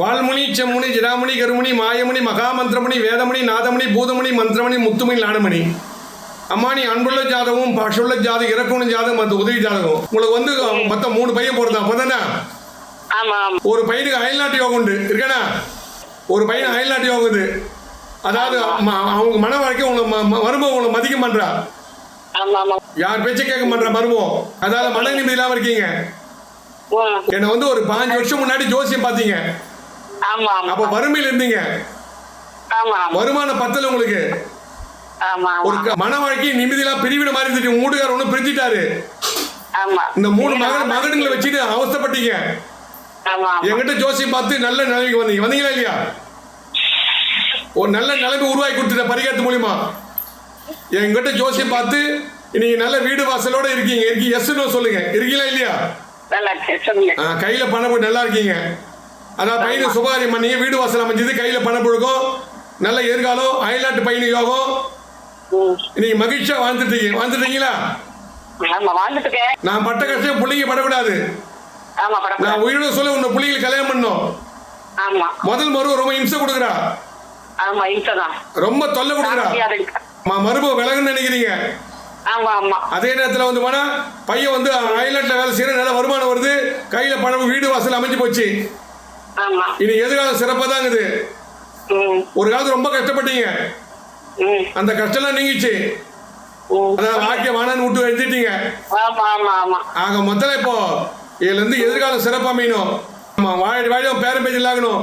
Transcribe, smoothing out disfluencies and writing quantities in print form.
வால்முனி செம்முனி ஜிடாமணி கருமணி மாயமணி மகாமந்திரமணி வேதமணி நாதமணி பூதமணி மந்திரமணி முத்துமணி நாடமணி அம்மானி அன்புள்ள ஜாதகம் பசுள்ள ஜாதகம் இறக்கணும் ஜாதகம் மற்ற உதவி ஜாதகம் உங்களுக்கு வந்து மொத்தம் 3 பையன் போடுறதா அப்பதானே ஒரு பையனுக்கு அயல்நாட்டு யோகம் உண்டு இருக்கா ஒரு பையன் அயல்நாட்டு யோகம் இது அதாவது அவங்க மன வாழ்க்கை உங்களை மருமம் உங்களை மதிக்க மாட்டா யார் பேச்ச கேட்க மாட்டா மருமம் அதாவது மன நிம்மதி இல்லாம இருக்கீங்க என்ன வந்து ஒரு 5 வருஷம் முன்னாடி ஜோசியம் பாத்தீங்க அப்ப வறுமையில் இருந்தீங்க வருமானம் பத்தல உங்களுக்கு ஒரு மன வாழ்க்கை நிம்மதியெல்லாம் பிரிவின மாதிரி இருந்துட்டு மூடுகார ஒண்ணு பிரிஞ்சிட்டாரு இந்த 3 மகன்களை வச்சுட்டு அவஸ்தப்பட்டீங்க என்கிட்ட ஜோசியம் பார்த்து நல்ல நிலைமைக்கு வந்தீங்களா இல்லையா ஒரு நல்ல நிலைமை உருவாக்கி கொடுத்துட்ட பரிகாரத்து மூலியமா என்கிட்ட ஜோசியம் பார்த்து நீங்க நல்ல வீடு வாசலோட இருக்கீங்க எஸ்ன்னு சொல்லுங்க இருக்கீங்களா இல்லையா கையில பணம் போட்டு நல்லா இருக்கீங்க அதான் பையனு சுபாரி பண்ணீங்க வீடு வாசல் அமைஞ்சது கையில பணம் புழுக்கும் நல்ல எதிர்காலம் அயல்நாட்டு பையனு யோகம் நீங்க மகிழ்ச்சியா வாழ்ந்துட்டீங்களா நான் பட்ட கஷ்டம் பிள்ளைங்க படக்கூடாது நான் உயிரோட சொல்ல உன்னை பிள்ளைங்களை கல்யாணம் பண்ணோம் முதல் மருவ ரொம்ப இம்சை கொடுக்குறா ரொம்ப தொல்லை கொடுக்குறா மரும விலகுன்னு நினைக்கிறீங்க அதே நேரத்தில் வந்து போனா பையன் வந்து அயல்நாட்டில் வேலை செய்யற நல்ல வருமானம் வருது கையில பணம் வீடு வாசல் அமைஞ்சு போச்சு இனி எதிர்காலம் சிறப்பா தாங்குது ஒரு காலத்து ரொம்ப கஷ்டப்பட்டீங்க அந்த கஷ்டம் நீங்கிச்சு அதான் வாக்கிய வானான்னு விட்டு எழுதிட்டீங்க ஆக மொத்தம் இப்போ இதுல இருந்து எதிர்காலம் சிறப்பா மீனும் வாழ பேரம் பேச்சு இல்லாகணும்